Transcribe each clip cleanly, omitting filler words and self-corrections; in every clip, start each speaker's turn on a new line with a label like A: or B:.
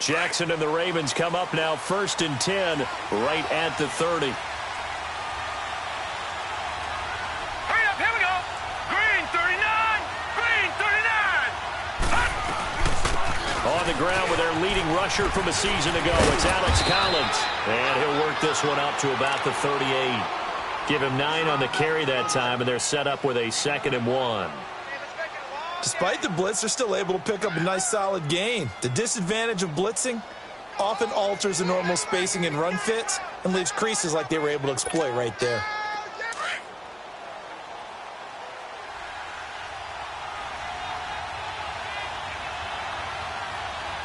A: Jackson and the Ravens come up now 1st and 10 right at the 30.
B: Hurry up, here we go. Green 39. Green 39.
A: On the ground with their leading rusher from a season ago. It's Alex Collins. And he'll work this one up to about the 38. Give him 9 on the carry that time, and they're set up with a 2nd and 1.
C: Despite the blitz, they're still able to pick up a nice solid gain. The disadvantage of blitzing often alters the normal spacing and run fits and leaves creases like they were able to exploit right there.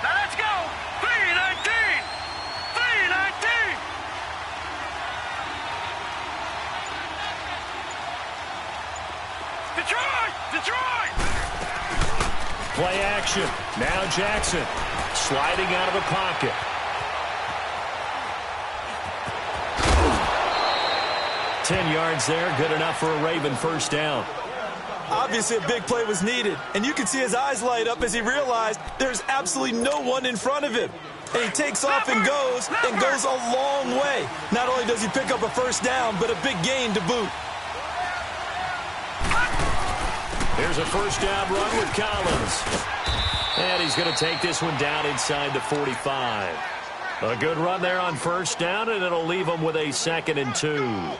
B: Now let's go. 319. 319. Detroit! Detroit!
A: Play action. Now Jackson sliding out of the pocket. Ten yards there, good enough for a Raven first down.
C: Obviously a big play was needed, and you can see his eyes light up as he realized there's absolutely no one in front of him. And he takes off and goes a long way. Not only does he pick up a first down, but a big gain to boot.
A: Here's a first down run with Collins. And he's going to take this one down inside the 45. A good run there on first down, and it'll leave him with a 2nd and 2.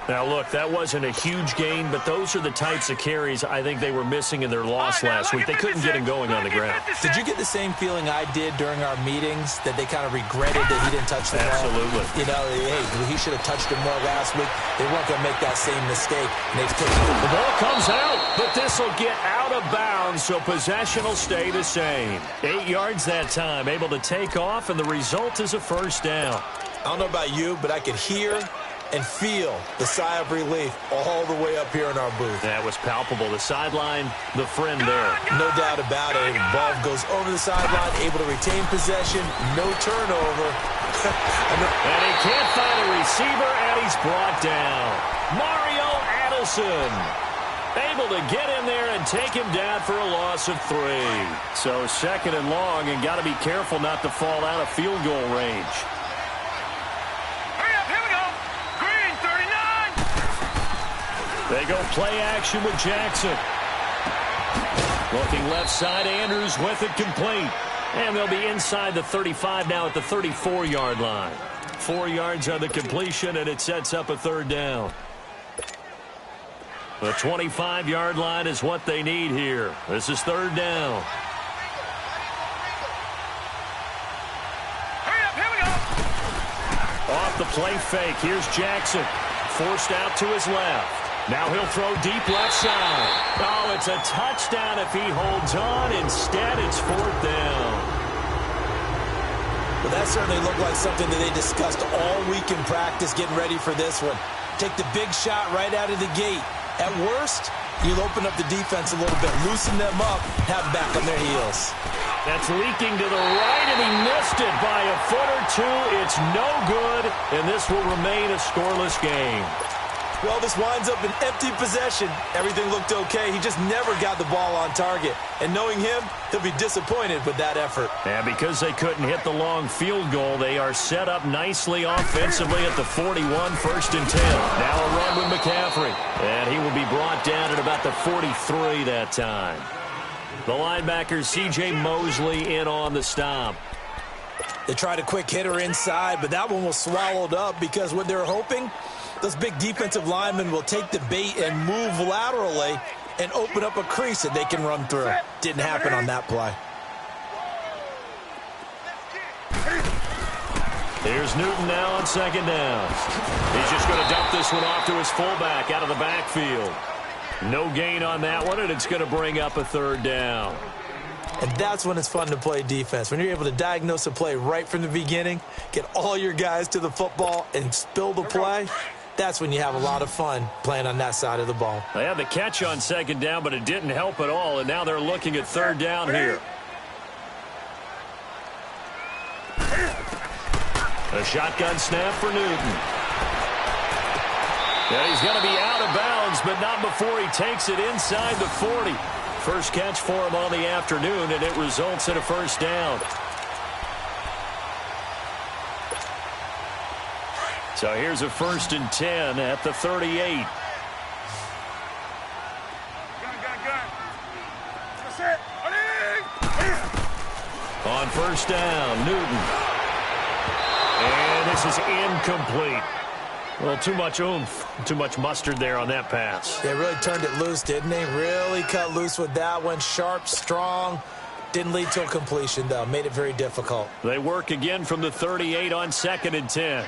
A: Now, look, that wasn't a huge gain, but those are the types of carries I think they were missing in their loss last week. They couldn't get him going on the ground.
C: Did you get the same feeling I did during our meetings, that they kind of regretted that he didn't touch the ball?
A: Absolutely.
C: You know, hey, he should have touched it more last week. They weren't going to make that same mistake. And they've taken it.
A: The ball comes out, but this will get out of bounds, so possession will stay the same. 8 yards that time, able to take off, and the result is a first down.
C: I don't know about you, but I could hear and feel the sigh of relief all the way up here in our booth.
A: That was palpable. The sideline, the friend there.
C: No doubt about it. Ball goes over the sideline, able to retain possession, no turnover.
A: And he can't find a receiver, and he's brought down. Mario Addison able to get in there and take him down for a loss of 3. So 2nd and long, and got to be careful not to fall out of field goal range. They go play action with Jackson. Looking left side, Andrews with it complete. And they'll be inside the 35 now at the 34-yard line. 4 yards on the completion, and it sets up a 3rd down. The 25-yard line is what they need here. This is 3rd down.
B: Hurry up, here we go.
A: Off the play fake, here's Jackson. Forced out to his left. Now he'll throw deep left side. Oh, it's a touchdown if he holds on. Instead, it's 4th down.
C: Well, that certainly looked like something that they discussed all week in practice, getting ready for this one. Take the big shot right out of the gate. At worst, you'll open up the defense a little bit, loosen them up, have them back on their heels.
A: That's leaking to the right, and he missed it by a foot or 2. It's no good, and this will remain a scoreless game.
C: Well, this winds up an empty possession. Everything looked okay. He just never got the ball on target. And knowing him, he'll be disappointed with that effort.
A: And because they couldn't hit the long field goal, they are set up nicely offensively at the 41, 1st and 10. Now a run with McCaffrey. And he will be brought down at about the 43 that time. The linebacker, C.J. Mosley, in on the stop.
C: They tried a quick hitter inside, but that one was swallowed up because what they're hoping, those big defensive linemen will take the bait and move laterally and open up a crease that they can run through. Didn't happen on that play.
A: Here's Newton now on 2nd down. He's just going to dump this one off to his fullback out of the backfield. No gain on that one, and it's going to bring up a 3rd down.
C: And that's when it's fun to play defense. When you're able to diagnose a play right from the beginning, get all your guys to the football and spill the play, that's when you have a lot of fun playing on that side of the ball.
A: They had the catch on 2nd down, but it didn't help at all, and now they're looking at 3rd down here. A shotgun snap for Newton. Yeah, he's going to be out of bounds, but not before he takes it inside the 40. First catch for him on the afternoon, and it results in a 1st down. So here's a 1st and 10 at the 38. On 1st down, Newton. And this is incomplete. Well, too much oomph, too much mustard there on that pass.
D: They really turned it loose, didn't they? Really cut loose with that one. Sharp, strong. Didn't lead to a completion, though. Made it very difficult.
A: They work again from the 38 on 2nd and 10.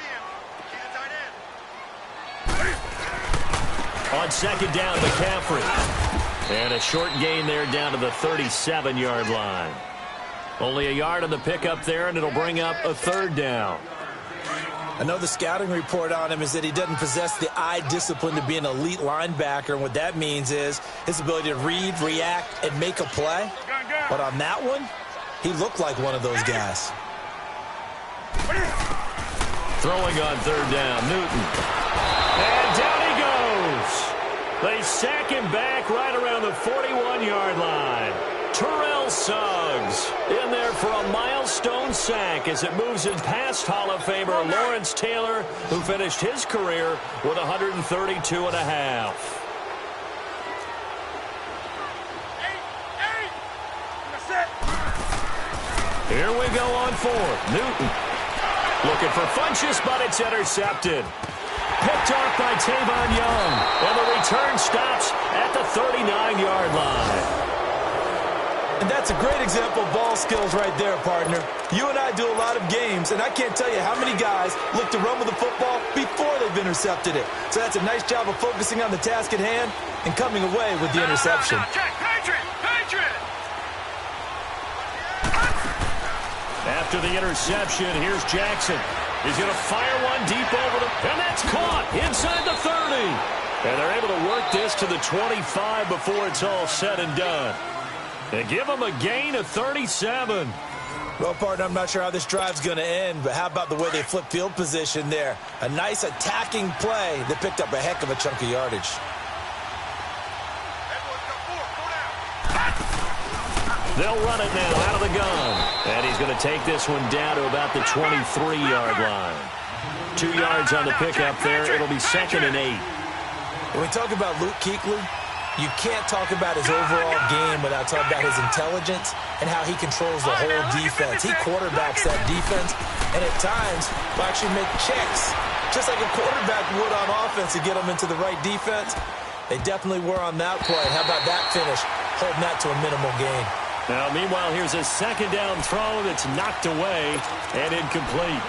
A: On 2nd down, McCaffrey. And a short gain there down to the 37-yard line. Only a yard on the pickup there, and it'll bring up a 3rd down.
D: I know the scouting report on him is that he doesn't possess the eye discipline to be an elite linebacker, and what that means is his ability to read, react, and make a play. But on that one, he looked like one of those guys.
A: Throwing on 3rd down, Newton. And down he goes. They sack him back right around the 41-yard line. Terrell Suggs in there for a milestone sack as it moves in past Hall of Famer Lawrence Taylor, who finished his career with 132 and a half. Here we go on 4th. Newton looking for Funchess, but it's intercepted. Picked off by Tavon Young, and the return stops at the 39-yard line.
C: And that's a great example of ball skills right there, partner. You and I do a lot of games, and I can't tell you how many guys look to run with the football before they've intercepted it. So that's a nice job of focusing on the task at hand and coming away with the interception.
A: After the interception, here's Jackson. He's going to fire one deep over the... And that's caught inside the 30. And they're able to work this to the 25 before it's all said and done. They give him a gain of 37.
D: Well, partner, I'm not sure how this drive's going to end, but how about the way they flip field position there? A nice attacking play that picked up a heck of a chunk of yardage.
A: They'll run it now out of the gun. And he's going to take this one down to about the 23-yard line. 2 yards on the pickup there. It'll be 2nd and 8.
D: When we talk about Luke Kuechly, you can't talk about his overall game without talking about his intelligence and how he controls the whole defense. He quarterbacks that defense, and at times will actually make checks, just like a quarterback would on offense to get them into the right defense. They definitely were on that play. How about that finish, holding that to a minimal gain?
A: Now, meanwhile, here's a 2nd down throw that's knocked away and incomplete.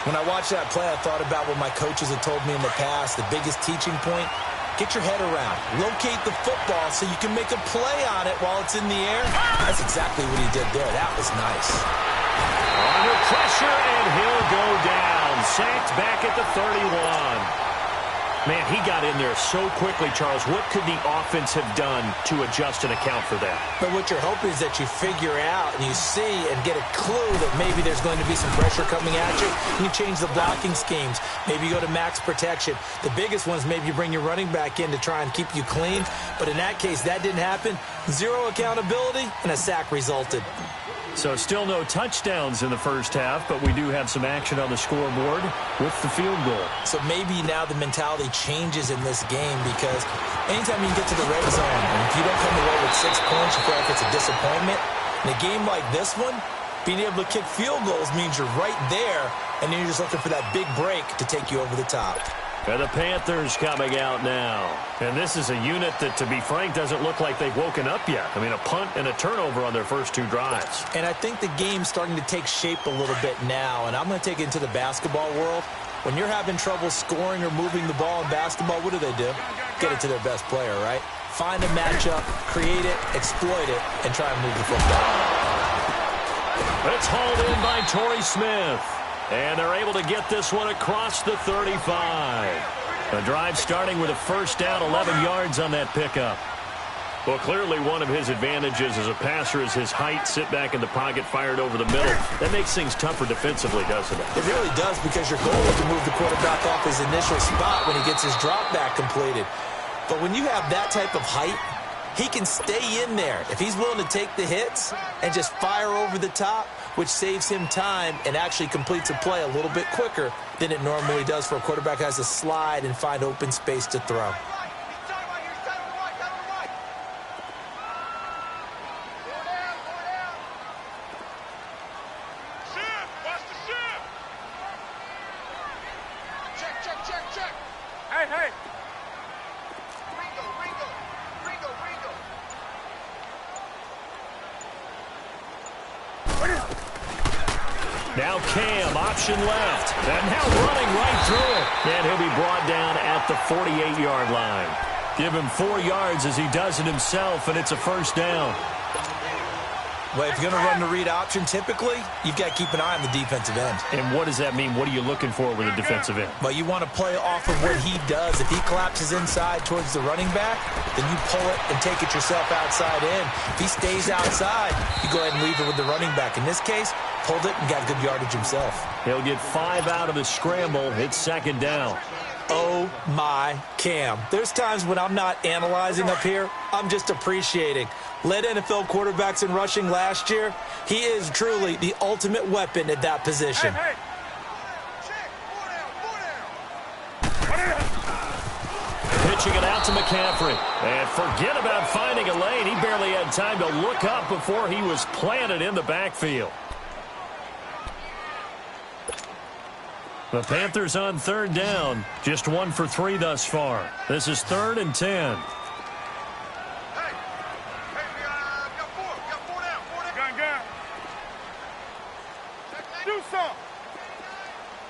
D: When I watched that play, I thought about what my coaches had told me in the past. The biggest teaching point: get your head around. Locate the football so you can make a play on it while it's in the air. That's exactly what he did there. That was nice.
A: Under pressure, and he'll go down. Sacked back at the 31. Man, he got in there so quickly, Charles. What could the offense have done to adjust and account for that?
D: But what you're hoping is that you figure out and you see and get a clue that maybe there's going to be some pressure coming at you. And you change the blocking schemes. Maybe you go to max protection. The biggest one is maybe you bring your running back in to try and keep you clean. But in that case, that didn't happen. Zero accountability, and a sack resulted.
A: So still no touchdowns in the first half, but we do have some action on the scoreboard with the field goal.
D: So maybe now the mentality changes in this game, because anytime you get to the red zone, and if you don't come away with 6 points, you feel like it's a disappointment. In a game like this one, being able to kick field goals means you're right there, and then you're just looking for that big break to take you over the top.
A: And the Panthers coming out now. And this is a unit that, to be frank, doesn't look like they've woken up yet. I mean, a punt and a turnover on their first 2 drives.
D: And I think the game's starting to take shape a little bit now, and I'm going to take it into the basketball world. When you're having trouble scoring or moving the ball in basketball, what do? Get it to their best player, right? Find a matchup, create it, exploit it, and try and move the football.
A: It's hauled in by Torrey Smith. And they're able to get this one across the 35. The drive starting with a 1st down, 11 yards on that pickup. Well, clearly one of his advantages as a passer is his height. Sit back in the pocket, fired over the middle. That makes things tougher defensively, doesn't it?
D: It really does, because your goal is to move the quarterback off his initial spot when he gets his drop back completed. But when you have that type of height, he can stay in there. If he's willing to take the hits and just fire over the top, which saves him time and actually completes a play a little bit quicker than it normally does for a quarterback who has to slide and find open space to throw.
A: Now Cam, option left, and now running right through it. And he'll be brought down at the 48-yard line. Give him 4 yards as he does it himself, and it's a first down.
D: Well, if you're going to run the read option, typically, you've got to keep an eye on the defensive end.
A: And what does that mean? What are you looking for with a defensive end?
D: Well, you want to play off of what he does. If he collapses inside towards the running back, then you pull it and take it yourself outside in. If he stays outside, you go ahead and leave it with the running back. In this case, pulled it and got good yardage himself.
A: He'll get 5 out of the scramble. It's second down.
D: Oh, my Cam. There's times when I'm not analyzing up here. I'm just appreciating. Led NFL quarterbacks in rushing last year. He is truly the ultimate weapon at that position.
A: Pitching it out to McCaffrey. And forget about finding a lane. He barely had time to look up before he was planted in the backfield. The Panthers on third down. Just 1 for 3 thus far. This is 3rd and 10.
B: Do some.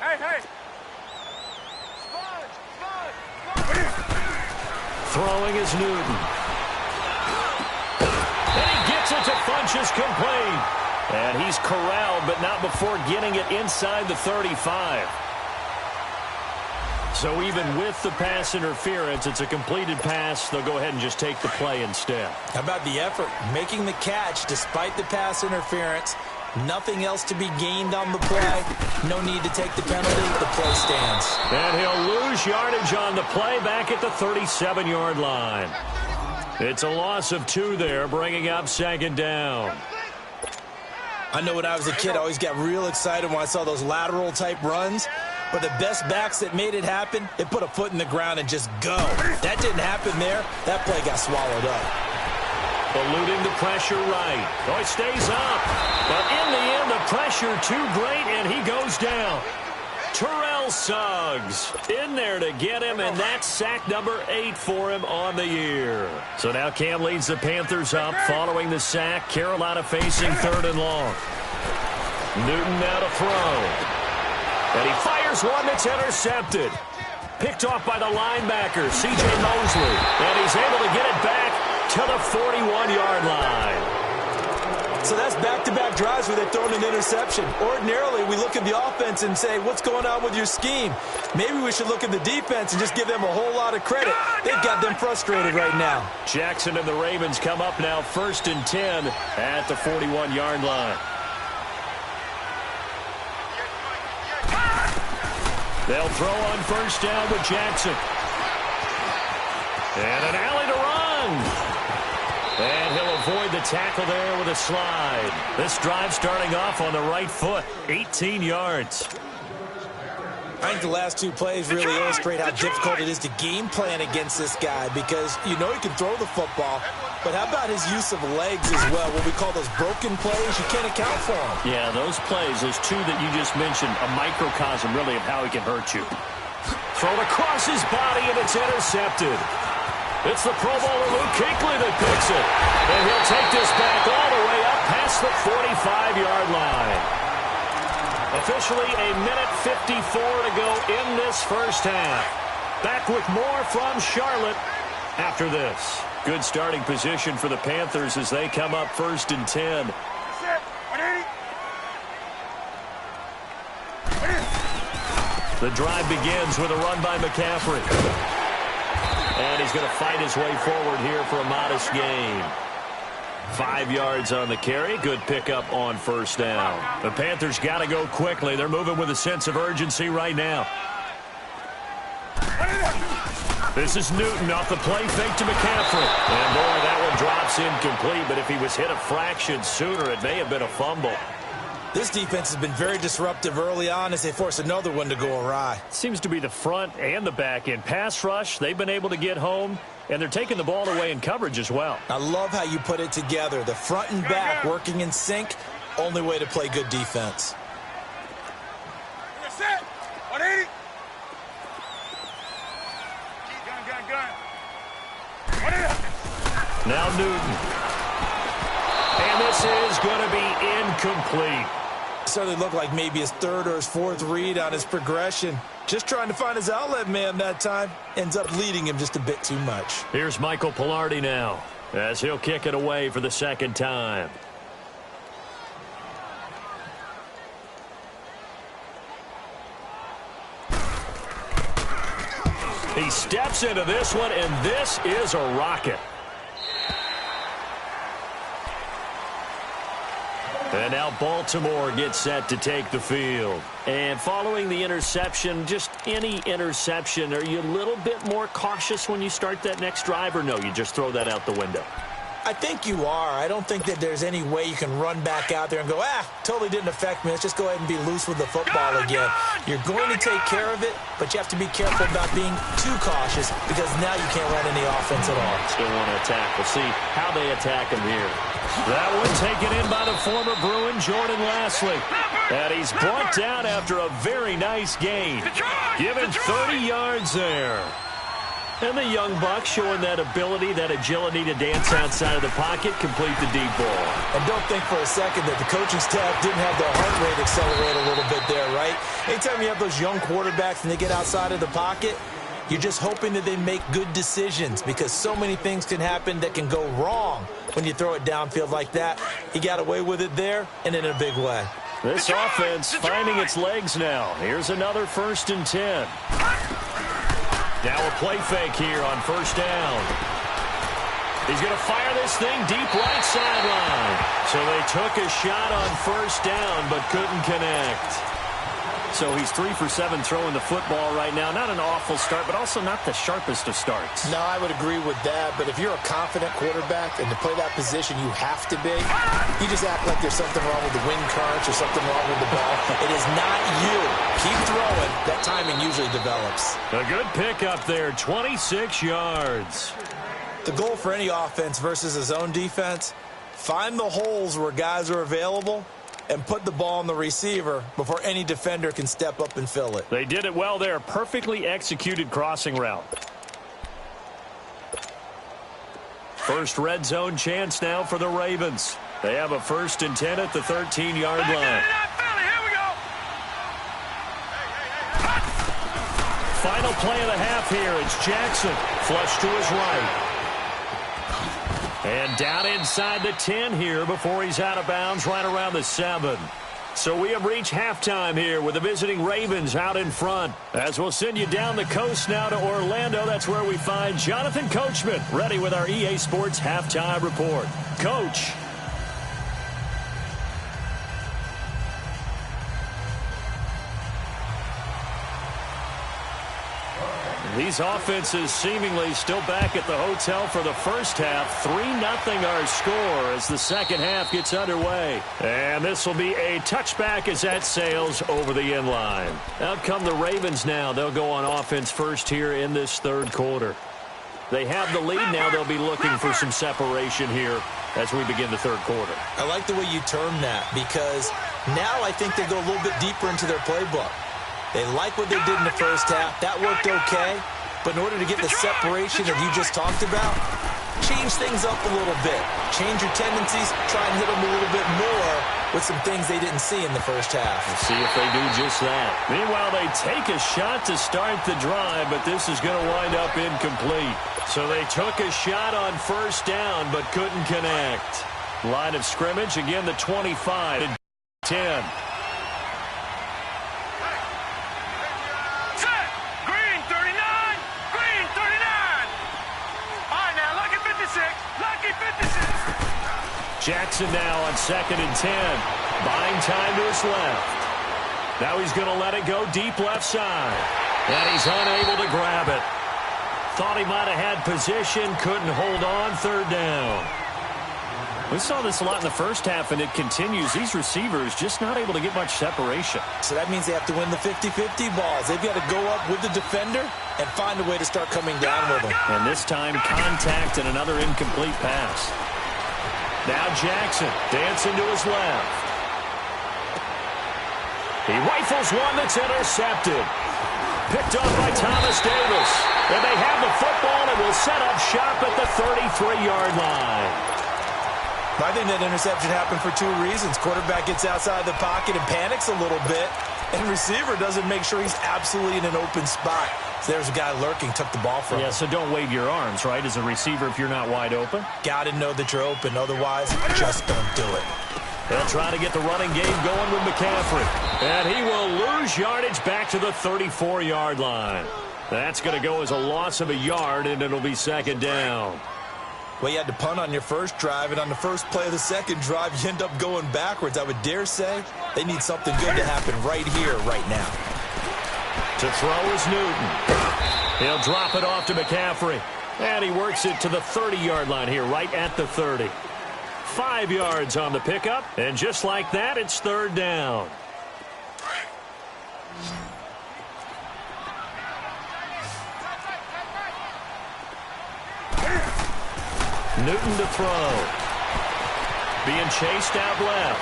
B: Hey.
A: Throwing is Newton. And he gets it to Funchess complete. And he's corralled, but not before getting it inside the 35. So even with the pass interference, it's a completed pass. They'll go ahead and just take the play instead.
D: How about the effort? Making the catch despite the pass interference. Nothing else to be gained on the play. No need to take the penalty. The play stands.
A: And he'll lose yardage on the play back at the 37-yard line. It's a loss of 2 there, bringing up second down.
D: I know when I was a kid, I always got real excited when I saw those lateral-type runs. But the best backs that made it happen, they put a foot in the ground and just go. That didn't happen there. That play got swallowed up.
A: Eluding the pressure right. Oh, he stays up. But in the end, the pressure too great, and he goes down. Terrell Suggs in there to get him, and that's sack number 8 for him on the year. So now Cam leads the Panthers up following the sack. Carolina facing 3rd and long. Newton now to throw. And he fires one that's intercepted. Picked off by the linebacker, C.J. Mosley. And he's able to get it back to the 41-yard line.
C: So that's back-to-back drives where they've thrown an interception. Ordinarily, we look at the offense and say, what's going on with your scheme? Maybe we should look at the defense and just give them a whole lot of credit. They've got them frustrated right now.
A: Jackson and the Ravens come up now 1st and 10 at the 41-yard line. They'll throw on 1st down with Jackson. And an alley to run. And he'll avoid the tackle there with a slide. This drive starting off on the right foot, 18 yards.
D: I think the last 2 plays really illustrate how difficult it is to game plan against this guy because you know he can throw the football, but how about his use of legs as well? What we call those broken plays, you can't account for them.
A: Yeah, those plays, those 2 that you just mentioned, a microcosm really of how he can hurt you. Thrown across his body, and it's intercepted. It's the Pro Bowler Luke Kuechly that picks it. And he'll take this back all the way up past the 45-yard line. Officially a minute 54 to go in this first half. Back with more from Charlotte after this. Good starting position for the Panthers as they come up 1st and 10. The drive begins with a run by McCaffrey. And he's going to fight his way forward here for a modest gain. 5 yards on the carry. Good pickup on 1st down. The Panthers got to go quickly. They're moving with a sense of urgency right now. This is Newton off the play fake to McCaffrey. And boy, that one drops incomplete. But if he was hit a fraction sooner, it may have been a fumble.
D: This defense has been very disruptive early on as they force another one to go awry.
A: Seems to be the front and the back end. Pass rush, they've been able to get home, and they're taking the ball away in coverage as well.
D: I love how you put it together. The front and back working in sync, only way to play good defense.
B: Set. 180. Gun.
A: Now Newton. And this is going to be incomplete.
D: Certainly looked like maybe his third or his fourth read on his progression. Just trying to find his outlet man that time. Ends up leading him just a bit too much.
A: Here's Michael Pilardi now as he'll kick it away for the second time. He steps into this one, and this is a rocket. And now Baltimore gets set to take the field. And following the interception, just any interception, are you a little bit more cautious when you start that next drive, or no, you just throw that out the window?
D: I think you are. I don't think that there's any way you can run back out there and go, totally didn't affect me. Let's just go ahead and be loose with the football again. You're going to take care of it, but you have to be careful about being too cautious because now you can't run any offense at all.
A: Still want to attack. We'll see how they attack him here. That one taken in by the former Bruin, Jordan Lasley. And he's brought down after a very nice gain. Given 30 yards there. And the young buck showing that ability, that agility to dance outside of the pocket, complete the deep ball.
D: And don't think for a second that the coaching staff didn't have their heart rate accelerate a little bit there, right? Anytime you have those young quarterbacks and they get outside of the pocket, you're just hoping that they make good decisions because so many things can happen that can go wrong when you throw it downfield like that. He got away with it there and in a big way.
A: This offense finding its legs now. Here's another 1st and 10. Now a play fake here on 1st down. He's going to fire this thing deep right sideline. So they took a shot on 1st down but couldn't connect. So he's 3 for 7 throwing the football right now. Not an awful start, but also not the sharpest of starts.
D: No, I would agree with that. But if you're a confident quarterback and to play that position, you have to be. You just act like there's something wrong with the wind currents or something wrong with the ball. It is not you. Keep throwing. That timing usually develops.
A: A good pickup there, 26 yards.
D: The goal for any offense versus a zone defense, find the holes where guys are available and put the ball on the receiver before any defender can step up and fill it.
A: They did it well there. Perfectly executed crossing route. First red zone chance now for the Ravens. They have a 1st and 10 at the 13-yard line. Final play of the half here. It's Jackson. Flush to his right. And down inside the 10 here before he's out of bounds right around the 7. So we have reached halftime here with the visiting Ravens out in front. As we'll send you down the coast now to Orlando, that's where we find Jonathan Coachman ready with our EA Sports Halftime Report. Coach. These offenses seemingly still back at the hotel for the first half. 3-0 our score as the second half gets underway. And this will be a touchback as that sails over the end line. Out come the Ravens now. They'll go on offense first here in this third quarter. They have the lead now. They'll be looking for some separation here as we begin the third quarter.
D: I like the way you term that because now I think they go a little bit deeper into their playbook. They like what they did in the first half. That worked okay. But in order to get the separation that you just talked about, change things up a little bit. Change your tendencies. Try and hit them a little bit more with some things they didn't see in the first half.
A: We'll see if they do just that. Meanwhile, they take a shot to start the drive, but this is going to wind up incomplete. So they took a shot on 1st down, but couldn't connect. Line of scrimmage, again, the 25 and 10. Jackson now on 2nd and 10. Buying time to his left. Now he's going to let it go deep left side. And he's unable to grab it. Thought he might have had position. Couldn't hold on. 3rd down. We saw this a lot in the first half, and it continues. These receivers just not able to get much separation.
D: So that means they have to win the 50-50 balls. They've got to go up with the defender and find a way to start coming down with them.
A: And this time, contact and another incomplete pass. Now Jackson dancing to his left. He rifles one that's intercepted. Picked off by Thomas Davis. And they have the football and will set up shop at the 33-yard line.
D: I think that interception happened for two reasons. Quarterback gets outside the pocket and panics a little bit, and receiver doesn't make sure he's absolutely in an open spot. So there's a guy lurking, took the ball from him.
A: Yeah, so don't wave your arms, right, as a receiver if you're not wide open?
D: Got to know that you're open. Otherwise, just don't do it.
A: They'll try to get the running game going with McCaffrey. And he will lose yardage back to the 34-yard line. That's going to go as a loss of a yard, and it'll be second down.
D: Well, you had to punt on your first drive, and on the first play of the second drive, you end up going backwards. I would dare say they need something good to happen right here, right now.
A: To throw is Newton. He'll drop it off to McCaffrey. And he works it to the 30-yard line here, right at the 30. 5 yards on the pickup, and just like that, it's third down. Newton to throw. Being chased out left.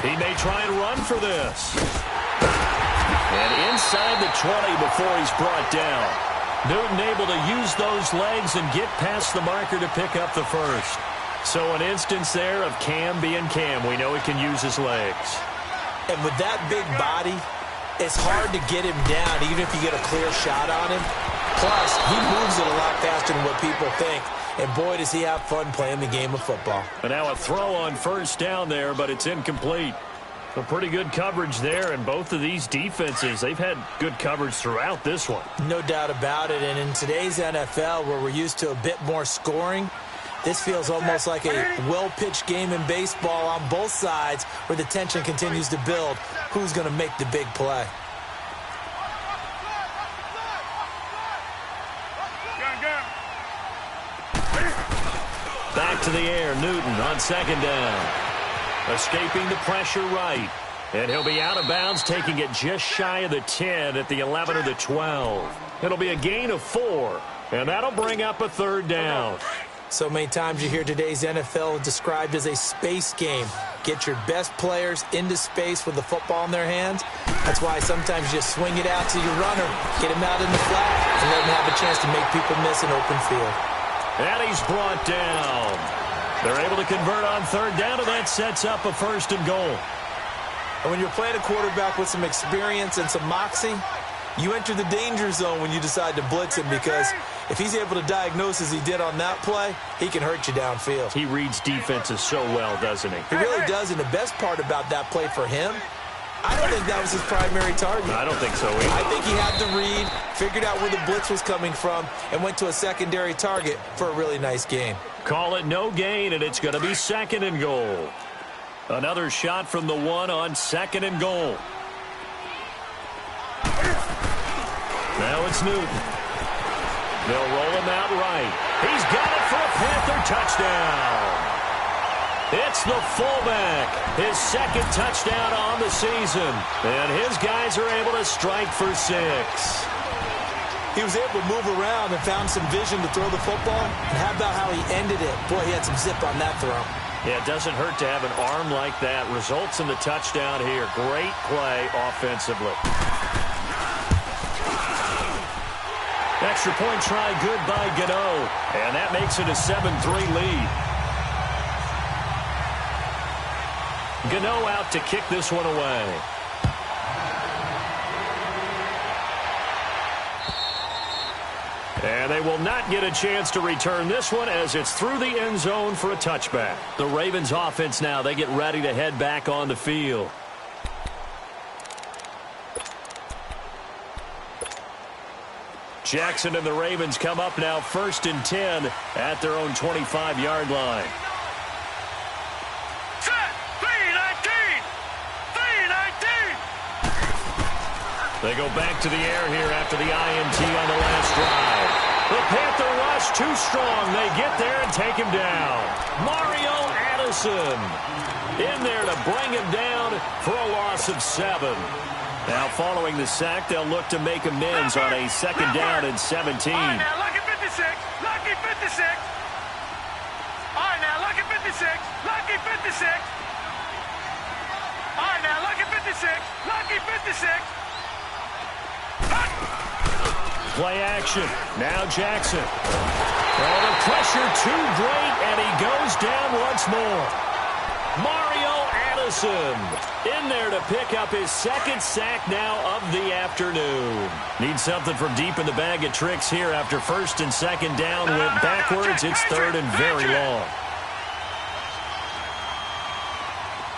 A: He may try and run for this. And inside the 20 before he's brought down. Newton able to use those legs and get past the marker to pick up the first. So an instance there of Cam being Cam. We know he can use his legs.
D: And with that big body, it's hard to get him down, even if you get a clear shot on him. Plus, he moves it a lot faster than what people think. And boy, does he have fun playing the game of football.
A: And now a throw on first down there, but it's incomplete. A pretty good coverage there, and both of these defenses, they've had good coverage throughout this one.
D: No doubt about it, and in today's NFL, where we're used to a bit more scoring, this feels almost like a well-pitched game in baseball on both sides where the tension continues to build. Who's going to make the big play?
A: Back to the air, Newton on second down. Escaping the pressure right. And he'll be out of bounds, taking it just shy of the 10 at the 11 or the 12. It'll be a gain of 4, and that'll bring up a third down.
D: So many times you hear today's NFL described as a space game. Get your best players into space with the football in their hands. That's why sometimes you just swing it out to your runner, get him out in the flat, and let him have a chance to make people miss an open field.
A: And he's brought down. They're able to convert on third down, and that sets up a first and goal.
D: And when you're playing a quarterback with some experience and some moxie, you enter the danger zone when you decide to blitz him, because if he's able to diagnose as he did on that play, he can hurt you downfield.
A: He reads defenses so well, doesn't he?
D: He really does, and the best part about that play for him, I don't think that was his primary target.
A: I don't think so either.
D: I think he had the read, figured out where the blitz was coming from, and went to a secondary target for a really nice gain.
A: Call it no gain, and it's going to be second and goal. Another shot from the one on second and goal. Now it's Newton. They'll roll him out right. He's got it for a Panther touchdown. It's the fullback, his second touchdown on the season. And his guys are able to strike for 6.
D: He was able to move around and found some vision to throw the football. And how about how he ended it? Boy, he had some zip on that throw.
A: Yeah, it doesn't hurt to have an arm like that. Results in the touchdown here. Great play offensively. Extra point try good by Gano. And that makes it a 7-3 lead. Gano out to kick this one away. And they will not get a chance to return this one as it's through the end zone for a touchback. The Ravens offense now, they get ready to head back on the field. Jackson and the Ravens come up now 1st and 10 at their own 25-yard line. They go back to the air here after the INT on the last drive. The Panther rush too strong. They get there and take him down. Mario Addison in there to bring him down for a loss of 7. Now, following the sack, they'll look to make amends on a second down and 17.
B: All right, now, lucky 56. Lucky 56. All right, now, lucky 56. Lucky 56. All right, now, lucky 56. Lucky 56.
A: Play action. Now Jackson. Oh, the pressure too great, and he goes down once more. Mario Addison in there to pick up his second sack now of the afternoon. Needs something from deep in the bag of tricks here after first and second down went backwards. It's third and very long.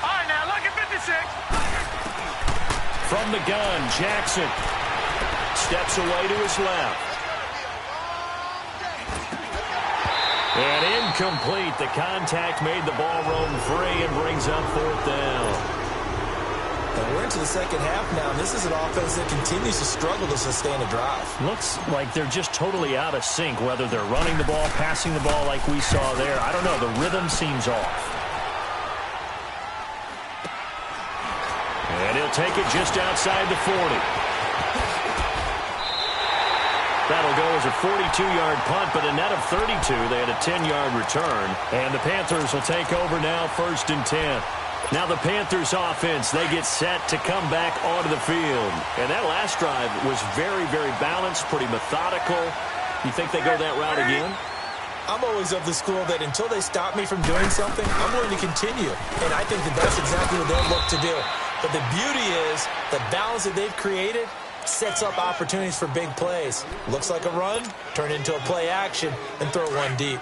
B: All right, now, lucky 56.
A: From the gun, Jackson steps away to his left. And incomplete. The contact made the ball roam free and brings up fourth down.
D: And we're into the second half now, and this is an offense that continues to struggle to sustain a drive.
A: Looks like they're just totally out of sync, whether they're running the ball, passing the ball like we saw there. I don't know. The rhythm seems off. And he'll take it just outside the 40. That'll go as a 42-yard punt, but a net of 32. They had a 10-yard return. And the Panthers will take over now, first and 10. Now the Panthers offense, they get set to come back onto the field. And that last drive was very, very balanced, pretty methodical. You think they go that route again?
D: I'm always of the school that until they stop me from doing something, I'm going to continue. And I think that that's exactly what they'll look to do. But the beauty is the balance that they've created sets up opportunities for big plays. Looks like a run, turn into a play action, and throw one deep.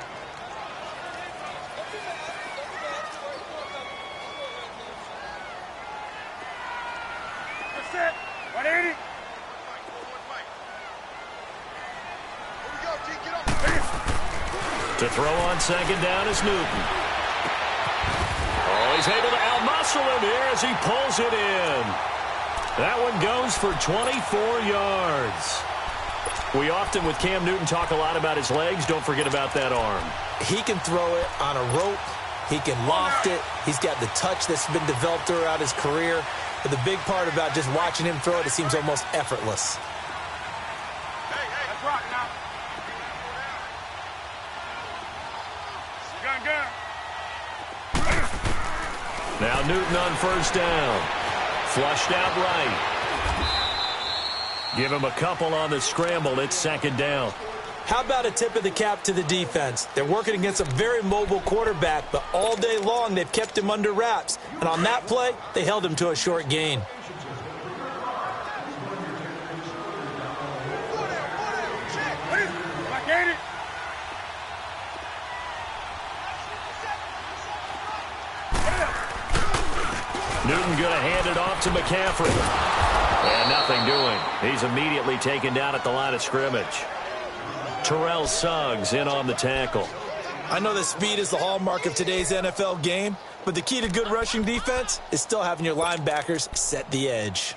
B: That's it. 180.
A: To throw on second down is Newton. Oh, he's able to out-muscle him here as he pulls it in. That one goes for 24 yards. We often, with Cam Newton, talk a lot about his legs. Don't forget about that arm.
D: He can throw it on a rope. He can loft it. He's got the touch that's been developed throughout his career. But the big part about just watching him throw it, it seems almost effortless.
B: Let's rock now. Gun.
A: Now Newton on first down. Flushed out right. Give him a couple on the scramble. It's second down.
D: How about a tip of the cap to the defense? They're working against a very mobile quarterback, but all day long they've kept him under wraps. And on that play, they held him to a short gain.
A: Newton going to hand it off to McCaffrey. And nothing doing. He's immediately taken down at the line of scrimmage. Terrell Suggs in on the tackle.
D: I know that speed is the hallmark of today's NFL game, but the key to good rushing defense is still having your linebackers set the edge.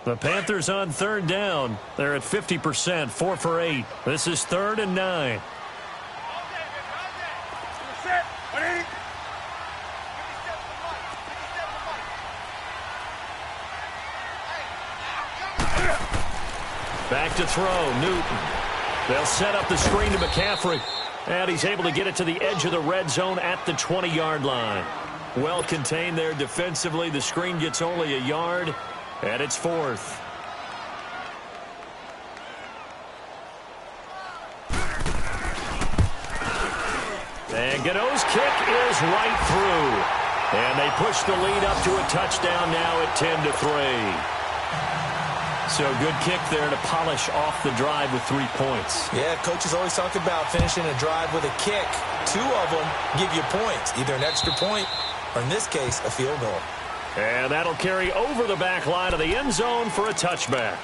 A: The Panthers on third down. They're at 50%, 4 for 8. This is 3rd and 9. Back to throw, Newton. They'll set up the screen to McCaffrey. And he's able to get it to the edge of the red zone at the 20-yard line. Well contained there defensively. The screen gets only a yard, and it's 4th. And Gano's kick is right through. And they push the lead up to a touchdown now at 10-3. So good kick there to polish off the drive with 3 points.
D: Yeah, coaches always talk about finishing a drive with a kick. 2 of them give you points, either an extra point or, in this case, a field goal.
A: And that'll carry over the back line of the end zone for a touchback.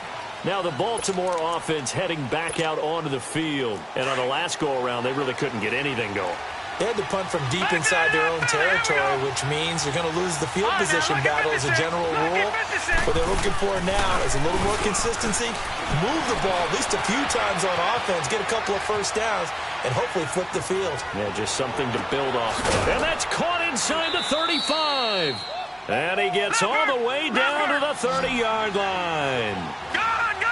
A: Now the Baltimore offense heading back out onto the field. And on the last go-around, they really couldn't get anything going.
D: They had to punt from deep inside their own territory, which means they're going to lose the field position battle as a general rule. What they're looking for now is a little more consistency, move the ball at least a few times on offense, get a couple of first downs, and hopefully flip the field.
A: Yeah, just something to build off. And that's caught inside the 35. And he gets all the way down to the 30-yard line.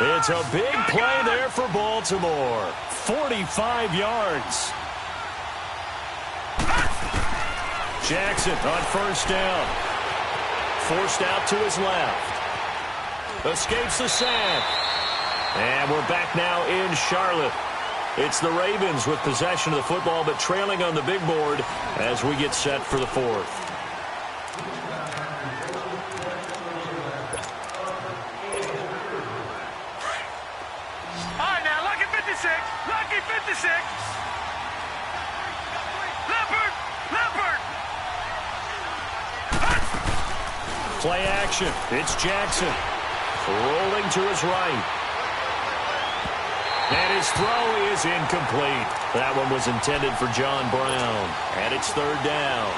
A: It's a big play there for Baltimore. 45 yards. Jackson on first down. Forced out to his left. Escapes the sack. And we're back now in Charlotte. It's the Ravens with possession of the football, but trailing on the big board as we get set for the fourth.
B: All right, now, lucky 56. Lucky 56. Leopard. Leopard.
A: Play action. It's Jackson. Rolling to his right. And his throw is incomplete. That one was intended for John Brown. And it's third down.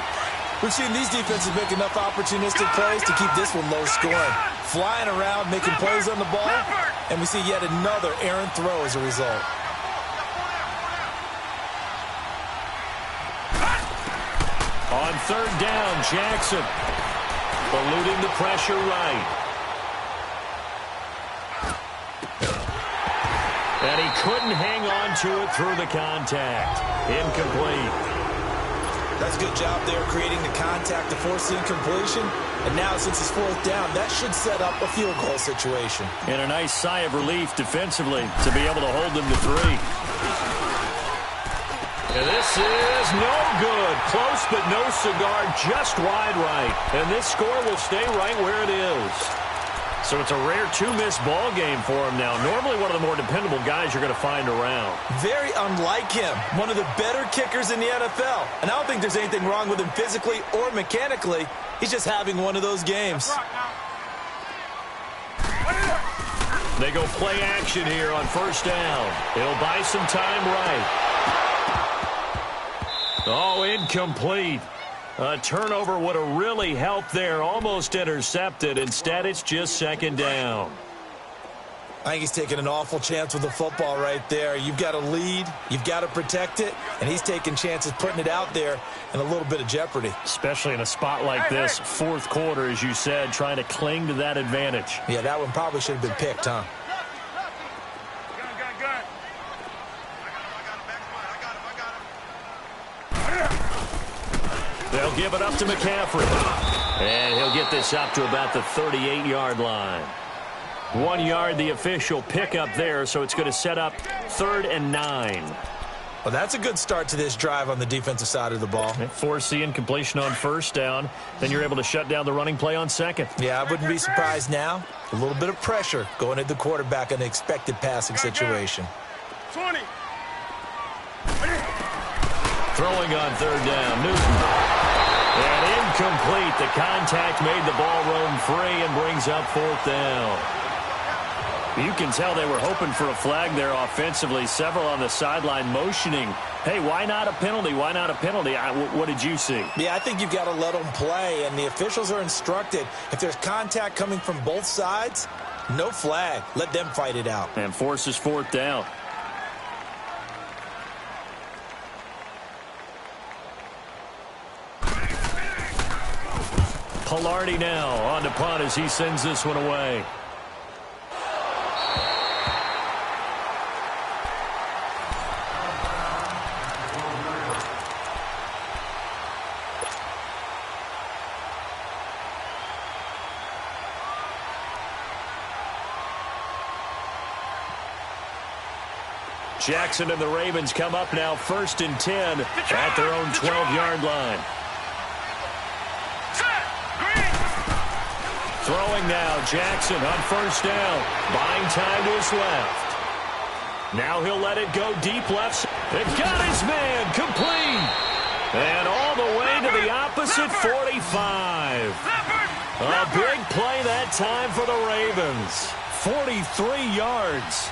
D: We've seen these defenses make enough opportunistic plays to keep this one low scoring. Flying around, making plays on the ball, and we see yet another errant throw as a result.
A: On third down, Jackson. Eluding the pressure right. And he couldn't hang on to it through the contact. Incomplete.
D: That's a good job there creating the contact to force the incompletion. And now since it's fourth down, that should set up a field goal situation.
A: And a nice sigh of relief defensively to be able to hold them to 3. And this is no good. Close but no cigar, just wide right. And this score will stay right where it is. So it's a rare 2-miss ball game for him now. Normally one of the more dependable guys you're going to find around.
D: Very unlike him. One of the better kickers in the NFL. And I don't think there's anything wrong with him physically or mechanically. He's just having one of those games.
A: They go play action here on first down. He'll buy some time right. Oh, incomplete. A turnover would have really helped there. Almost intercepted. Instead, it's just second down.
D: I think he's taking an awful chance with the football right there. You've got to lead. You've got to protect it. And he's taking chances putting it out there in a little bit of jeopardy.
A: Especially in a spot like this, fourth quarter, as you said, trying to cling to that advantage.
D: Yeah, that one probably should have been picked, huh?
A: They'll give it up to McCaffrey. And he'll get this up to about the 38-yard line. 1 yard, the official pickup there, so it's going to set up 3rd and 9.
D: Well, that's a good start to this drive on the defensive side of the ball.
A: Force the incompletion on first down. Then you're able to shut down the running play on second.
D: Yeah, I wouldn't be surprised now. A little bit of pressure going at the quarterback in the expected passing situation.
B: 20.
A: Throwing on third down, Newton. And incomplete. The contact made the ball roam free and brings up fourth down. You can tell they were hoping for a flag there offensively. Several on the sideline motioning. Hey, why not a penalty? Why not a penalty? What did you see?
D: Yeah, I think you've got to let them play, and the officials are instructed. If there's contact coming from both sides, no flag. Let them fight it out.
A: And forces fourth down. Pilardi now on to punt as he sends this one away. Jackson and the Ravens come up now 1st and 10 at their own 12-yard line. Throwing now, Jackson on first down. Buying time to his left. Now he'll let it go deep left. They've got his man complete. And all the way to the opposite 45. A big play that time for the Ravens. 43 yards.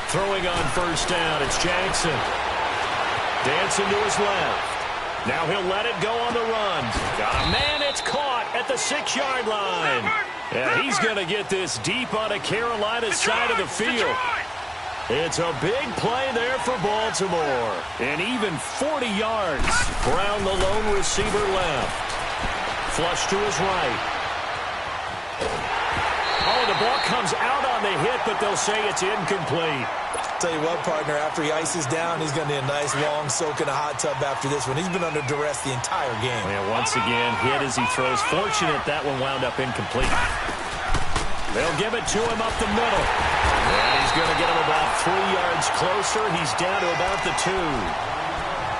A: Throwing on first down, it's Jackson. Dancing to his left. Now he'll let it go on the run. Man, it's caught at the 6-yard line. Yeah, he's going to get this deep on a Carolina side of the field. It's a big play there for Baltimore. And even 40 yards. Brown, the lone receiver, left. Flush to his right. Oh, the ball comes out on the hit, but they'll say it's incomplete.
D: Tell you what, partner, after he ices down, he's going to need a nice long soak in a hot tub after this one. He's been under duress the entire game.
A: Yeah, once again, hit as he throws. Fortunate that one wound up incomplete. They'll give it to him up the middle. And he's going to get him about 3 yards closer. He's down to about the 2.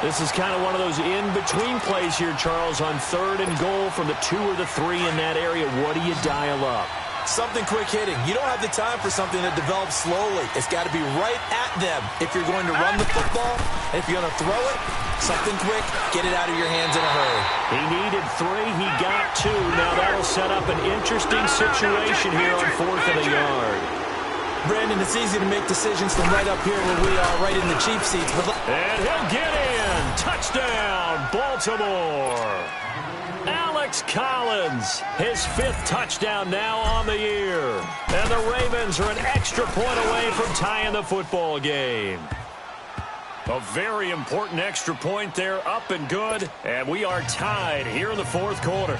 A: This is kind of one of those in-between plays here, Charles, on 3rd and goal from the 2 or the 3 in that area. What do you dial up?
D: Something quick hitting. You don't have the time for something that develops slowly. It's got to be right at them if you're going to run the football. And if you're going to throw it, something quick, get it out of your hands in a hurry.
A: He needed 3. He got 2. Now that'll set up an interesting situation here on 4th and a yard.
D: Brandon, it's easy to make decisions from right up here where we are, right in the cheap seats.
A: And he'll get in. Touchdown, Baltimore. Alex Collins, his 5th touchdown now on the year. And the Ravens are an extra point away from tying the football game. A very important extra point there, up and good. And we are tied here in the 4th quarter.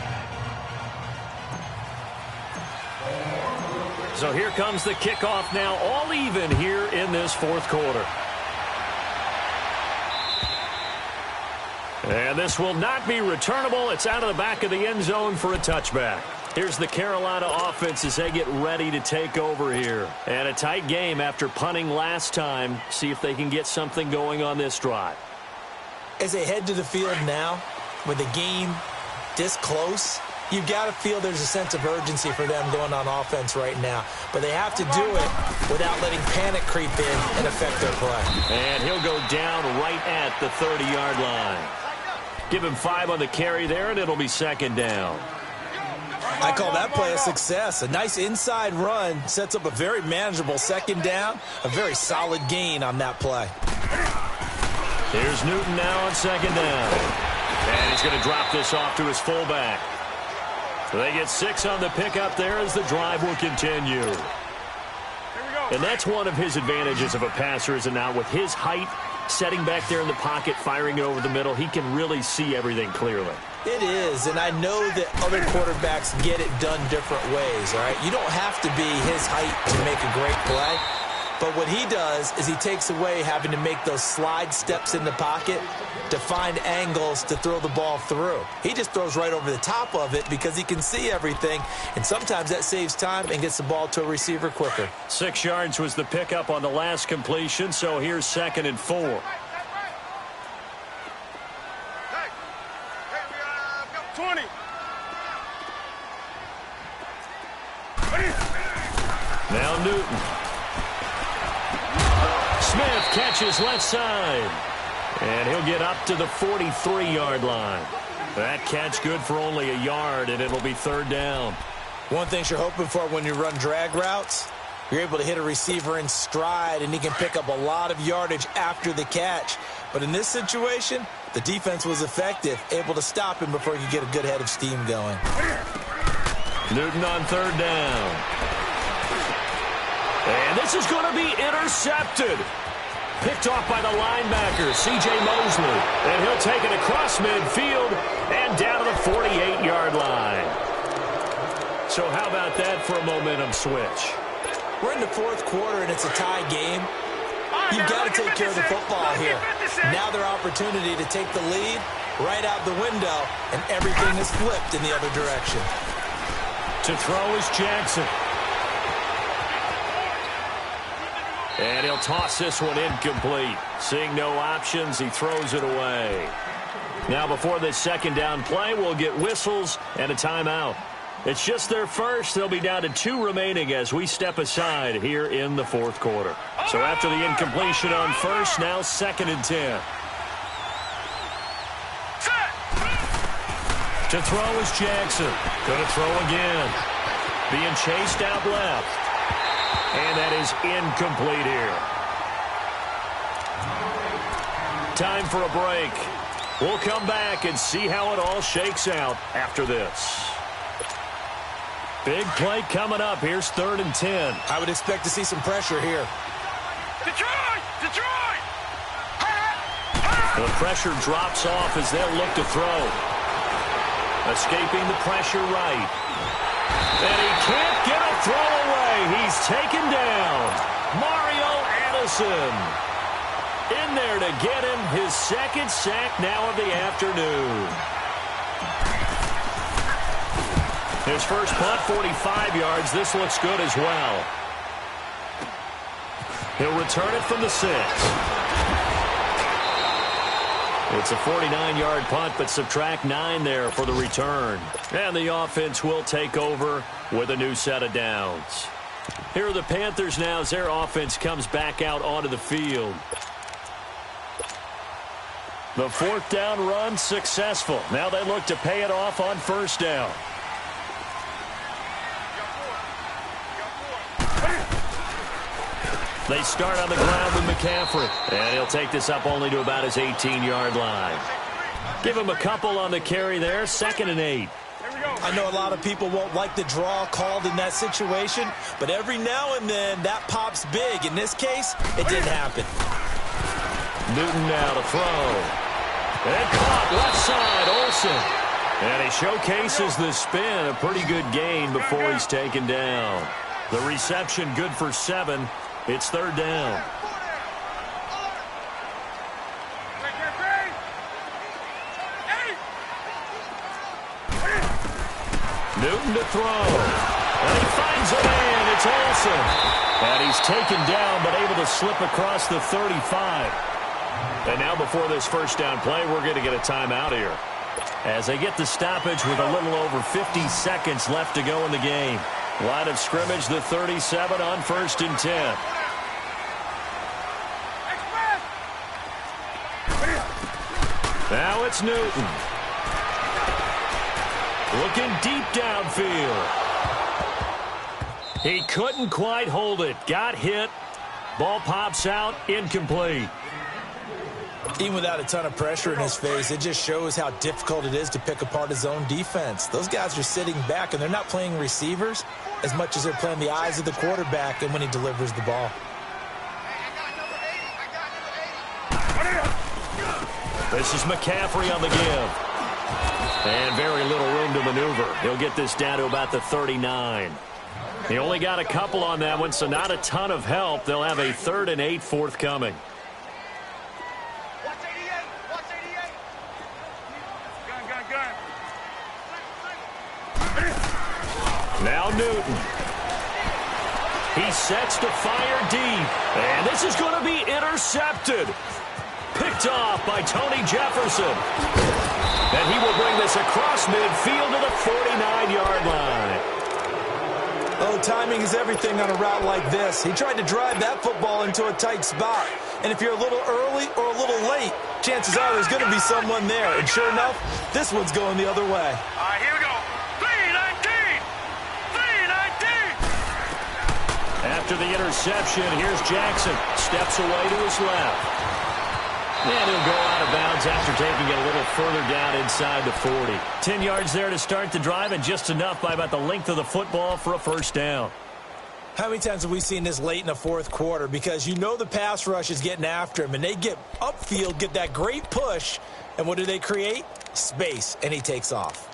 A: So here comes the kickoff now, all even here in this 4th quarter. And this will not be returnable. It's out of the back of the end zone for a touchback. Here's the Carolina offense as they get ready to take over here. And a tight game after punting last time. See if they can get something going on this drive.
D: As they head to the field now, with the game this close, you've got to feel there's a sense of urgency for them going on offense right now. But they have to do it without letting panic creep in and affect their play.
A: And he'll go down right at the 30-yard line. Give him 5 on the carry there, and it'll be 2nd down.
D: I call that play a success. A nice inside run sets up a very manageable 2nd down. A very solid gain on that play.
A: Here's Newton now on 2nd down. And he's going to drop this off to his fullback. So they get 6 on the pickup there as the drive will continue. And that's one of his advantages of a passer, is it not? With his height, setting back there in the pocket, firing it over the middle, he can really see everything clearly.
D: It is, and I know that other quarterbacks get it done different ways, all right? You don't have to be his height to make a great play. But what he does is he takes away having to make those slide steps in the pocket to find angles to throw the ball through. He just throws right over the top of it because he can see everything, and sometimes that saves time and gets the ball to a receiver quicker.
A: 6 yards was the pickup on the last completion, so here's 2nd and 4.
B: 20.
A: Now Newton. Smith catches left side. And he'll get up to the 43-yard line. That catch good for only a yard, and it'll be 3rd down.
D: One thing you're hoping for when you run drag routes, you're able to hit a receiver in stride, and he can pick up a lot of yardage after the catch. But in this situation, the defense was effective, able to stop him before he could get a good head of steam going.
A: Newton on 3rd down. And this is going to be intercepted. Picked off by the linebacker, C.J. Mosley. And he'll take it across midfield and down to the 48-yard line. So how about that for a momentum switch?
D: We're in the 4th quarter, and it's a tie game. You've got to take care of the football here. Now their opportunity to take the lead right out the window, and everything is flipped in the other direction.
A: To throw is Jackson. And he'll toss this one incomplete. Seeing no options, he throws it away. Now before this 2nd down play, we'll get whistles and a timeout. It's just their first. They'll be down to 2 remaining as we step aside here in the 4th quarter. So after the incompletion on 1st, now 2nd and 10. To throw is Jackson. Going to throw again. Being chased out left. And that is incomplete here. time for a break. We'll come back and see how it all shakes out after this. Big play coming up. Here's 3rd and 10.
D: I would expect to see some pressure here.
B: Detroit! Detroit!
A: The pressure drops off as they'll look to throw. Escaping the pressure right. And he can't get a throw away. He's taken down. Mario Addison in there to get him his 2nd sack now of the afternoon. His first punt, 45 yards. This looks good as well. He'll return it from the 6. It's a 49-yard punt, but subtract 9 there for the return. And the offense will take over with a new set of downs. Here are the Panthers now as their offense comes back out onto the field. The 4th down run successful. Now they look to pay it off on 1st down. They start on the ground with McCaffrey. And he'll take this up only to about his 18-yard line. Give him a couple on the carry there. 2nd and 8.
D: I know a lot of people won't like the draw called in that situation, but every now and then that pops big. In this case, it didn't happen.
A: Newton now to throw. And caught left side, Olsen. And he showcases the spin. A pretty good gain before he's taken down. The reception good for 7. It's 3rd down. Newton to throw. And he finds a man. It's Olsen. And he's taken down but able to slip across the 35. And now before this 1st down play, we're going to get a timeout here. As they get the stoppage with a little over 50 seconds left to go in the game. Line of scrimmage, the 37 on 1st and 10. Now it's Newton. Looking deep downfield. He couldn't quite hold it. Got hit. Ball pops out. Incomplete.
D: Even without a ton of pressure in his face, it just shows how difficult it is to pick apart his own defense. Those guys are sitting back, and they're not playing receivers as much as they're playing the eyes of the quarterback and when he delivers the ball.
A: This is McCaffrey on the give. And very little room to maneuver. He'll get this down to about the 39. He only got a couple on that one, so not a ton of help. They'll have a 3rd and 8 forthcoming. Now Newton. He sets to fire deep. And this is going to be intercepted. Picked off by Tony Jefferson. And he will bring this across midfield to the 49-yard line.
C: Oh, timing is everything on a route like this. He tried to drive that football into a tight spot. And if you're a little early or a little late, chances are there's going to be someone there. And sure enough, this one's going the other way.
B: All right, here we go. 3-19. 3-19.
A: After the interception, here's Jackson. Steps away to his left. And he'll go out of bounds after taking it a little further down inside the 40. 10 yards there to start the drive, and just enough by about the length of the football for a 1st down.
D: How many times have we seen this late in the 4th quarter? Because you know the pass rush is getting after him, and they get upfield, get that great push, and what do they create? Space, and he takes off.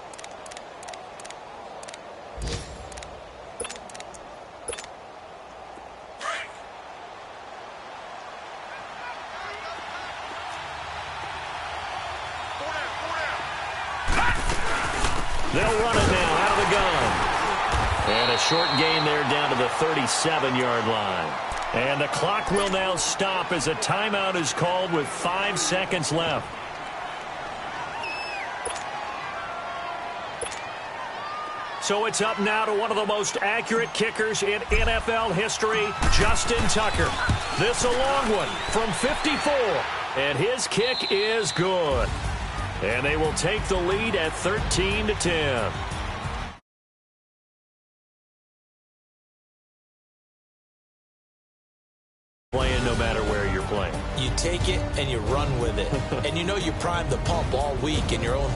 A: They'll run it now out of the gun. And a short gain there down to the 37-yard line. And the clock will now stop as a timeout is called with 5 seconds left. So it's up now to one of the most accurate kickers in NFL history, Justin Tucker. This a long one from 54. And his kick is good. And they will take the lead at 13-10. Playing no matter where you're playing. play.
D: You take it and you run with it. And you know you primed the pump all week in your own